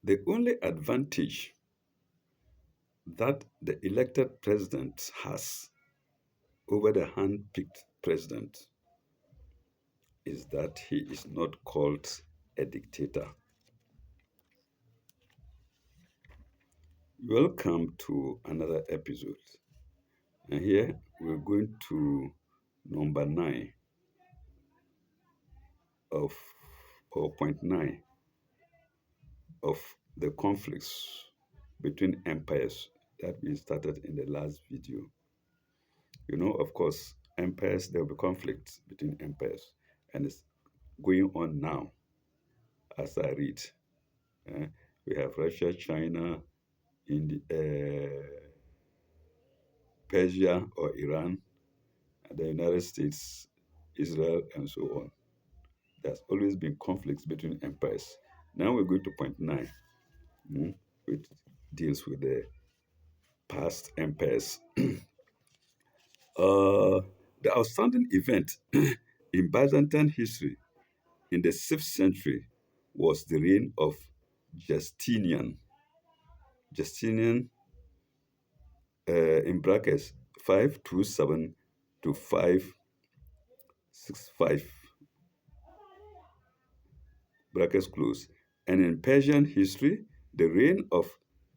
The only advantage that the elected president has over the hand-picked president is that he is not called a dictator. Welcome to another episode. And here we're going to number 9 of or point 9 of the conflicts between empires that we started in the last video. Of course, empires, there will be conflicts between empires, and it's going on now as I read. Uh, we have Russia, China, Persia or Iran, and the United States, Israel, and so on. There's always been conflicts between empires. Now we're going to point 9, which deals with the past empires. The outstanding event in Byzantine history in the 6th century was the reign of Justinian. Justinian, in brackets, 527 to 565, brackets close. And in Persian history, the reign of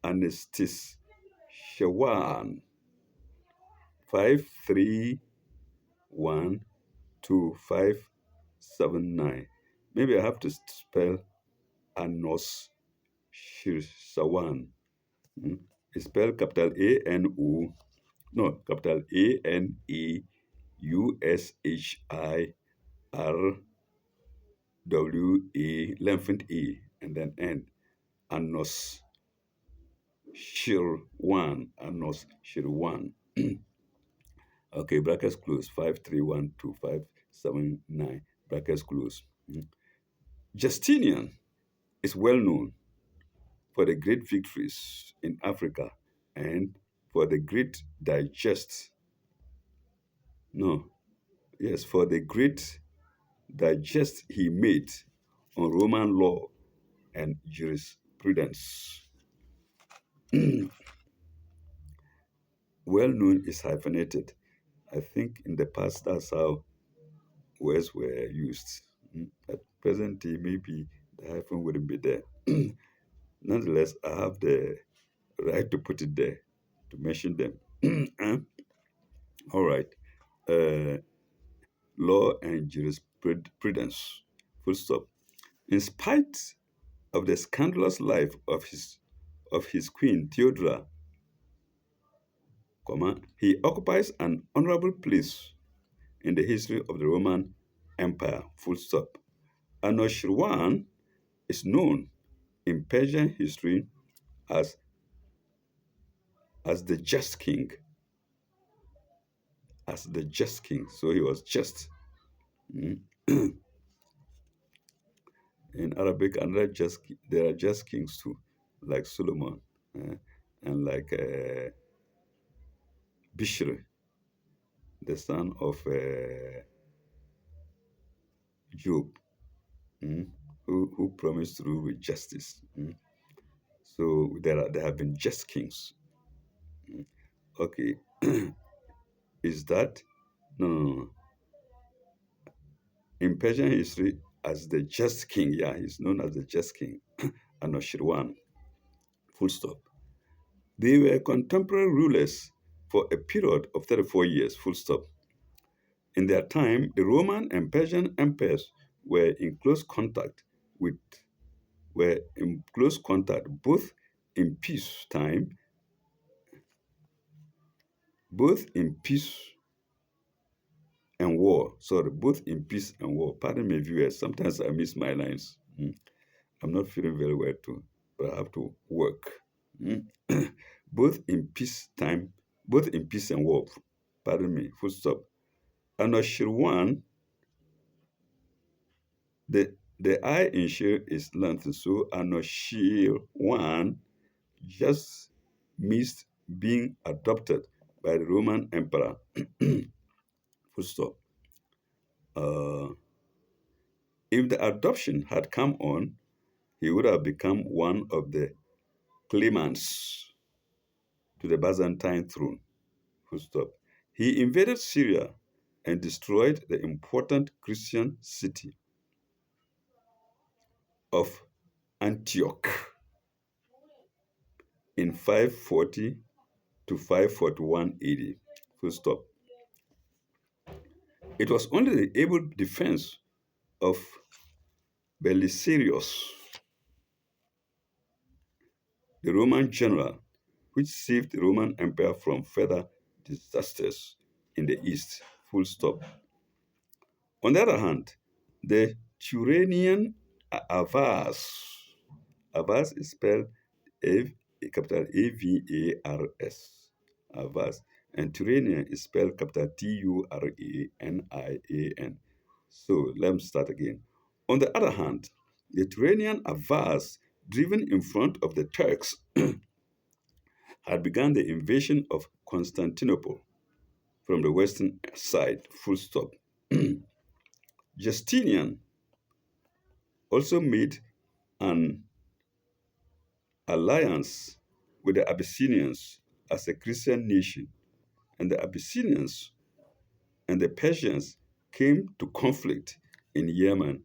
Anishtishawan, 531 to 579. Maybe I have to spell Anos Shirsawan. It's spelled capital A-N-O, no, capital AneushiRWA, lengthened A, and then N. Anos Shirwan, Anos Shirwan. Okay, brackets close, 531 to 579, brackets close. Justinian is well known for the great victories in Africa and for the great for the great digest he made on Roman law and jurisprudence. Well known is hyphenated. I think in the past that's how words were used. At present day, maybe the hyphen wouldn't be there. Nonetheless, I have the right to put it there, to mention them. All right. Law and jurisprudence. Full stop. In spite of the scandalous life of his queen Theodora, he occupies an honorable place in the history of the Roman Empire. Full stop. Anushirwan is known in Persian history as the just king. As the just king. So he was just. In Arabic, there are just kings too, like Solomon and like Bishr, the son of Job, who promised to rule with justice. So there have been just kings. Okay, is that no? In Persian history, as the just king, he's known as the just king, Anushirwan. Full stop. They were contemporary rulers for a period of 34 years. Full stop. In their time, the Roman and Persian empires were in close contact both in peace time, both in peace and war. Sorry, both in peace and war. Pardon me, viewers. Sometimes I miss my lines. I'm not feeling very well too, but I have to work. Both in peace time, both in peace and war. Pardon me. Full stop. Anushirwan, the I in Shir is lengthened, so Anushirwan just missed being adopted by the Roman emperor. Full stop. If the adoption had come on he would have become one of the claimants to the Byzantine throne. Full stop. He invaded Syria and destroyed the important Christian city of Antioch in 540 to 541 AD. Full stop. It was only the able defense of Belisarius, the Roman general, which saved the Roman Empire from further disasters in the east. Full stop. On the other hand, the Turanian Avars is spelled A, capital Avars, Avars, and Turanian is spelled capital Turanian. So let me start again. On the other hand, the Turanian Avars, driven in front of the Turks, had begun the invasion of Constantinople from the western side. Full stop. Justinian also made an alliance with the Abyssinians as a Christian nation, and the Abyssinians and the Persians came to conflict in Yemen.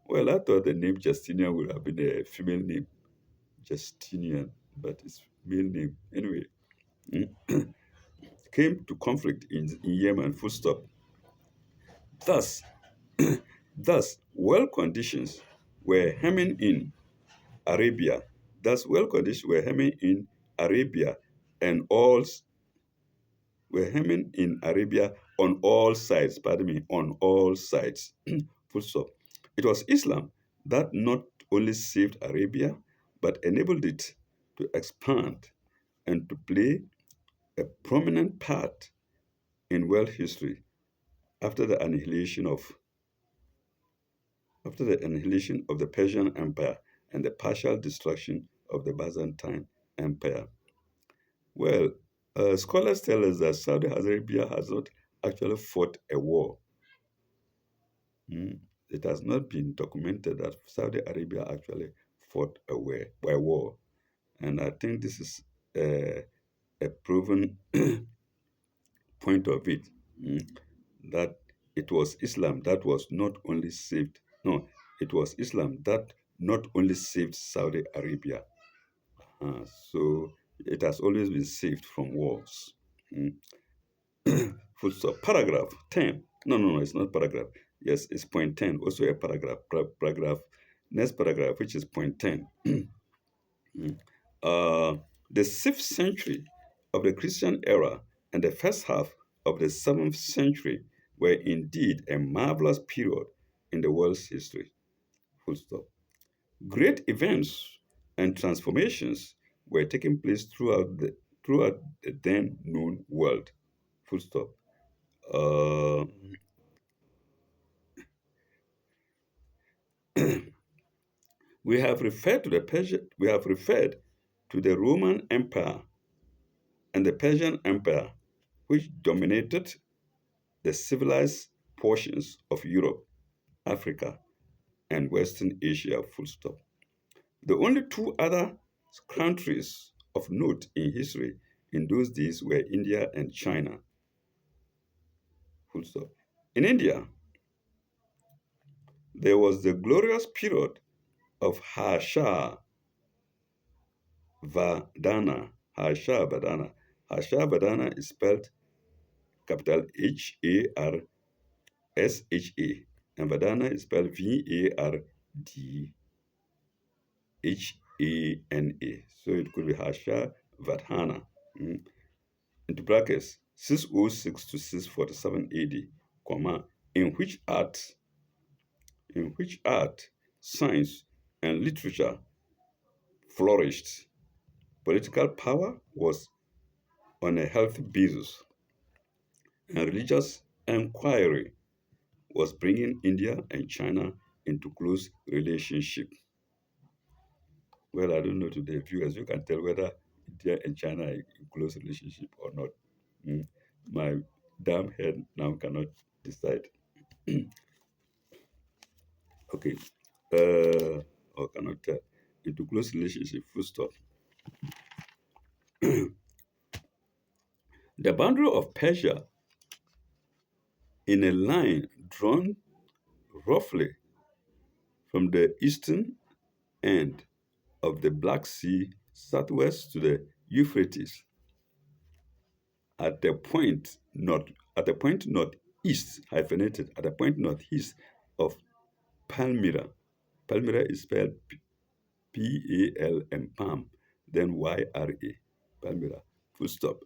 Well, I thought the name Justinian would have been a female name, Justinian, but it's male name. Anyway, came to conflict in Yemen, full stop. Thus, Thus, conditions were hemming in Arabia. Thus, well conditions were hemming in Arabia and all were hemming in Arabia on all sides, pardon me, on all sides. Full stop. It was Islam that not only saved Arabia, but enabled it to expand and to play a prominent part in world history after the annihilation of the Persian Empire and the partial destruction of the Byzantine Empire. Well, scholars tell us that Saudi Arabia has not actually fought a war. Mm. It has not been documented that Saudi Arabia actually fought a war. And I think this is a proven point of it, that it was Islam that was not only saved, no, it was Islam that not only saved Saudi Arabia, so it has always been saved from wars. Mm. Full stop. Paragraph 10. No, it's not paragraph. Yes, it's point 10. Also a paragraph. Next paragraph, which is point 10. Mm. The 6th century of the Christian era and the first half of the 7th century were indeed a marvelous period in the world's history. Full stop. Great events and transformations were taking place throughout the then known world. Full stop. Uh, we have referred to the Roman Empire and the Persian Empire, which dominated the civilized portions of Europe, Africa, and Western Asia. Full stop. The only two other countries of note in history in those days were India and China. Full stop. In India, there was the glorious period of Vadana. Harsha Vadana is spelled capital Harsha, and Vadana is spelled Vardhana. So it could be Harsha Vadhana. Mm. Into brackets 606 to 647 AD, comma, in which art, science, and literature flourished. Political power was on a healthy basis, and religious inquiry was bringing India and China into close relationship. Well, I don't know to the viewers, you can tell whether India and China are in close relationship or not. Mm. My damn head now cannot decide. Okay. or cannot tell, into close relationship, full stop. The boundary of Persia in a line drawn roughly from the eastern end of the Black Sea southwest to the Euphrates at the point northeast, hyphenated, at the point northeast of Palmyra. Palmyra is spelled P-A-L and Palm, then Y-R-A. Palmyra, full stop.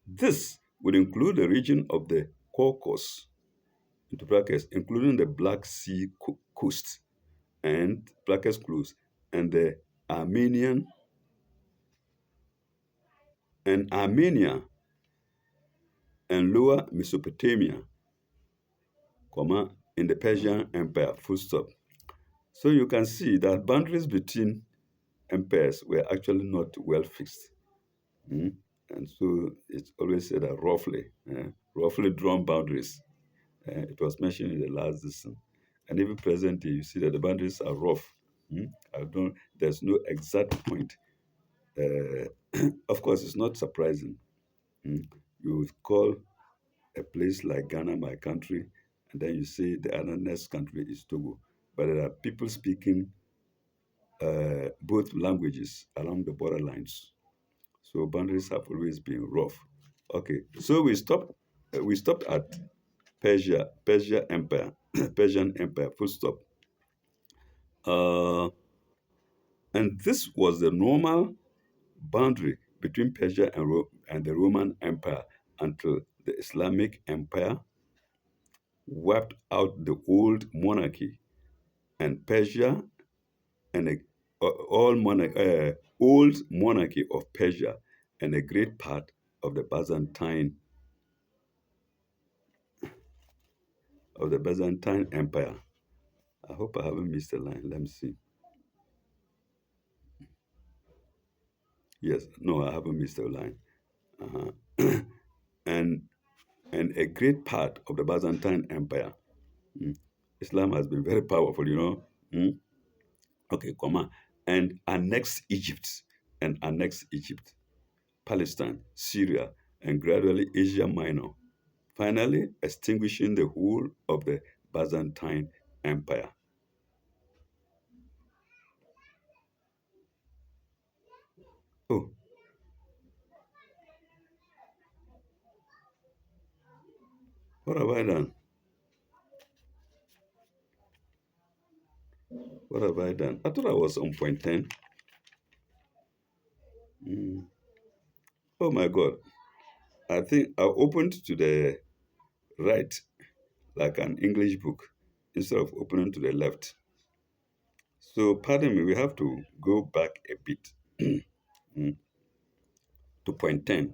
This would include the region of the Caucasus, into brackets, including the Black Sea coast and brackets close, and the Armenian Armenia and Lower Mesopotamia, comma, in the Persian Empire, full stop. So you can see that boundaries between empires were actually not well fixed. Mm. And so it's always said that roughly drawn boundaries. It was mentioned in the last lesson. And even presently, you see that the boundaries are rough. Mm. There's no exact point. Of course, it's not surprising. Mm. You would call a place like Ghana my country, and then you say the other next country is Togo. But there are people speaking both languages along the borderlines. So boundaries have always been rough. Okay, so we stopped at Persia Empire, Persian Empire, full stop. Uh, and this was the normal boundary between Persia and the Roman Empire until the Islamic Empire wiped out the old monarchy and Persia and old monarchy of Persia and a great part of the Byzantine Empire. I hope I haven't missed a line. Let me see. Yes, no, I haven't missed a line. Uh-huh. and and a great part of the Byzantine Empire. Mm. Islam has been very powerful, you know. Mm. Okay, comma. And annexed Egypt, Palestine, Syria, and gradually Asia Minor, finally extinguishing the whole of the Byzantine Empire. Oh, what have I done? What have I done? I thought I was on point 10. Mm. Oh my God. I think I opened to the right like an English book instead of opening to the left. So, pardon me, we have to go back a bit mm, to point 10.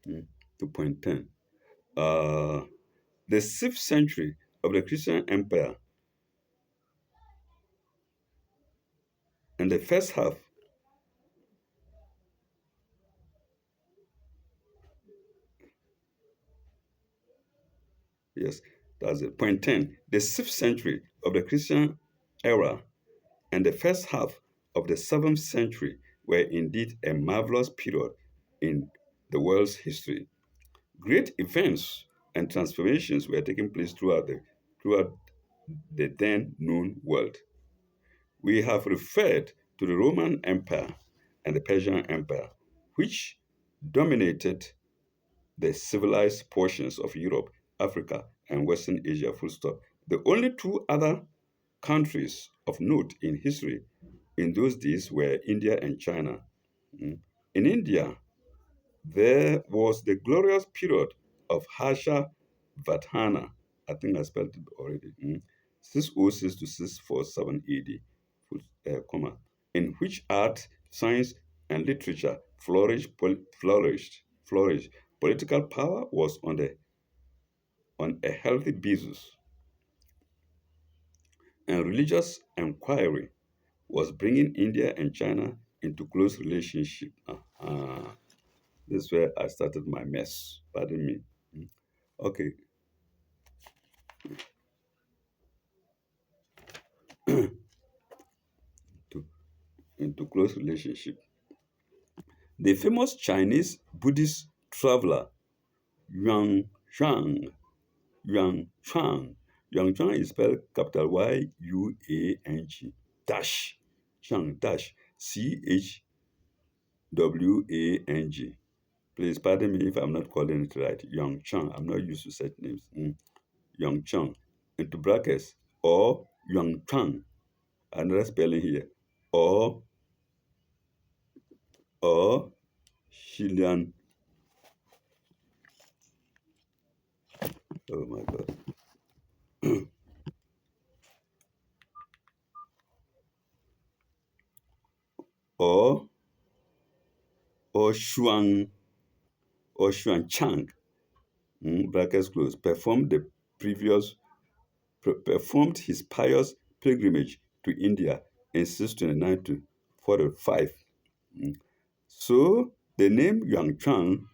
mm, to point 10. Uh, the 6th century of the Christian Empire and the first half, yes, that's it. Point 10. The 6th century of the Christian era and the first half of the 7th century were indeed a marvelous period in the world's history. Great events and transformations were taking place throughout the then known world. We have referred to the Roman Empire and the Persian Empire, which dominated the civilized portions of Europe, Africa, and Western Asia, full stop. The only two other countries of note in history in those days were India and China. Mm. In India, there was the glorious period of Harsha Vardhana. I think I spelled it already. 606 to 647 AD, comma, in which art, science, and literature flourished. Political power was on a healthy basis, and religious inquiry was bringing India and China into close relationship. This is where I started my mess. Pardon me. Okay. into close relationship. The famous Chinese Buddhist traveler Yuan Shang, Yuan Chang, Yuan Chang is spelled capital Yuang dash Chang dash Chwang. Please pardon me if I'm not calling it right. Yuan Chang. I'm not used to such names. Yuan Chang into brackets or Yuan Chang. Another spelling here or or Shilian. Oh my God. Or Shuang or Xuan Chang, brackets close, previous performed his pious pilgrimage to India in 629 to 45. So the name Yuan Chang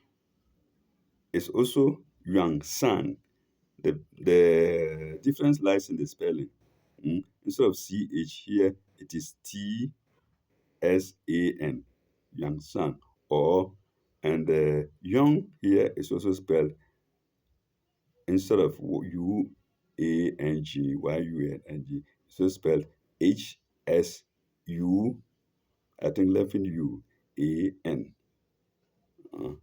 is also Yuan San. The difference lies in the spelling. Instead of CH here, it is TSAN, Yuan San. Or, and Young here is also spelled instead of Yuang, so spelled HSU, I think left in UAN. Uh,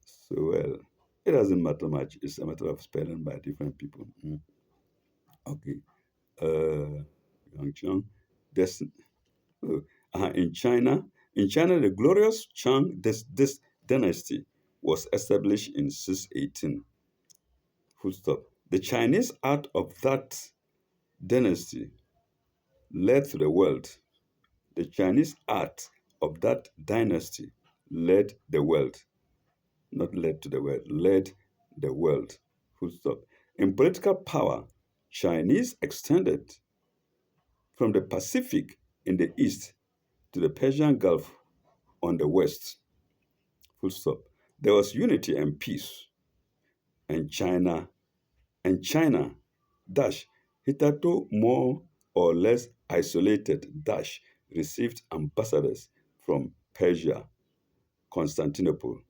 so, well, it doesn't matter much. It's a matter of spelling by different people. Okay. Yangchang. This, in China, the glorious this dynasty was established in 618. Full stop. The Chinese art of that dynasty led to the world. The Chinese art of that dynasty led the world, not led to the world, led the world. Full stop. In political power, Chinese extended from the Pacific in the east to the Persian Gulf on the west. Full stop. There was unity and peace, and China dash hitherto more or less isolated dash received ambassadors from Persia, Constantinople,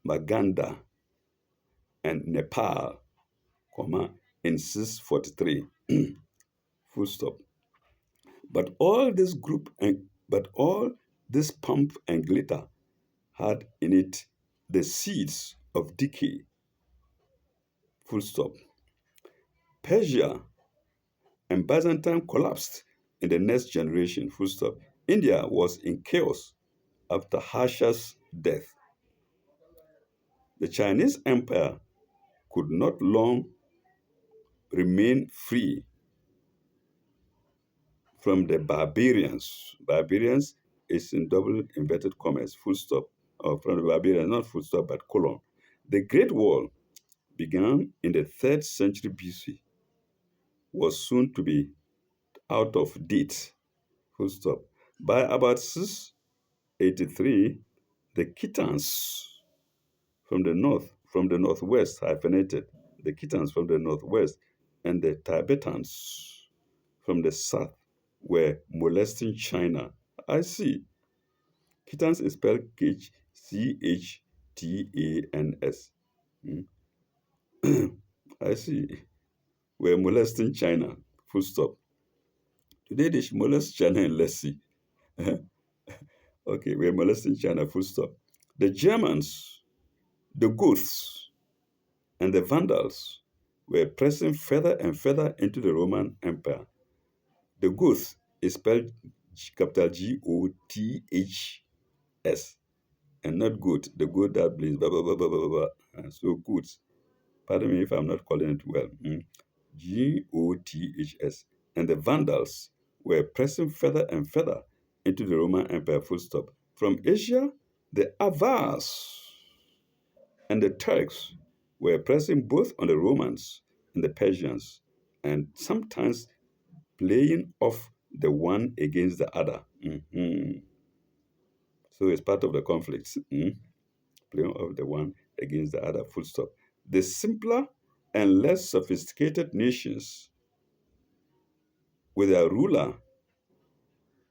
Magadha, and Nepal, in 643. Full stop. But all this pomp and glitter had in it the seeds of decay. Full stop. Persia and Byzantine collapsed in the next generation. Full stop. India was in chaos after Harsha's death. The Chinese Empire could not long remain free from the barbarians. Barbarians is in double inverted commas, full stop, or from the barbarians, not full stop, but colon. The Great Wall began in the 3rd century BC, was soon to be out of date, full stop. By about 683, the Khitans from the northwest, hyphenated, the Khitans from the northwest, and the Tibetans from the south were molesting China. I see. Khitans is spelledChtans. I see. We're molesting China. Full stop. Today they should molest China and let's see. Okay, we're molesting China. Full stop. The Germans, the Goths, and the Vandals were pressing further and further into the Roman Empire. The Goths is spelled capital Goths, and not good, the good that bleeds, blah, blah, blah, blah, blah, blah. So good. Pardon me if I'm not calling it well. Goths. And the Vandals were pressing further and further into the Roman Empire, full stop. From Asia, the Avars and the Turks were pressing both on the Romans and the Persians, and sometimes playing off the one against the other. So it's part of the conflict. Playing off the one against the other, full stop. The simpler and less sophisticated nations with a ruler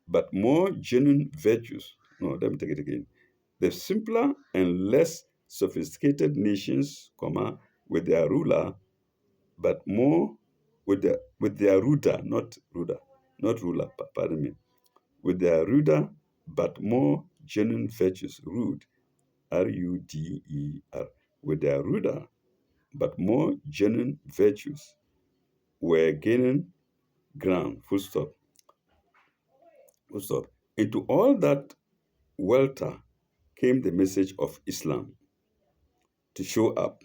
but more genuine virtues. No, let me take it again. The simpler and less sophisticated nations, comma, with their ruler, but more with their ruder, not ruler, pardon me, with their ruder, but more genuine virtues, rude, ruder, with their ruder, but more genuine virtues were gaining ground, full stop. Into all that welter came the message of Islam to show up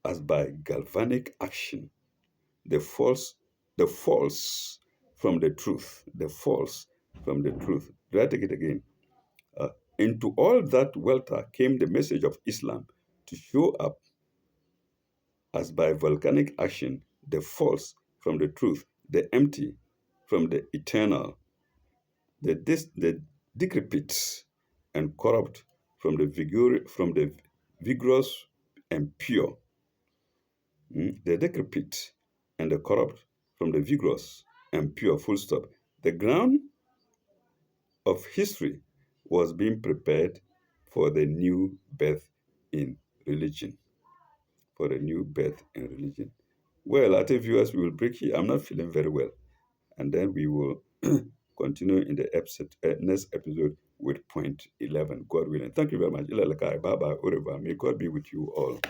as by galvanic action the false, the false from the truth, the false from the truth. Do I take it again? Uh, Into all that welter came the message of Islam to show up as by volcanic action the false from the truth, the empty from the eternal, the decrepit and corrupt from the vigorous and pure, the decrepit and the corrupt from the vigorous and pure, full stop. The ground of history was being prepared for the new birth in religion. For the new birth in religion. Well, I think viewers, we will break here. I'm not feeling very well. And then we will continue in the next episode with point 11, God willing. Thank you very much. Bye bye. Au revoir. May God be with you all.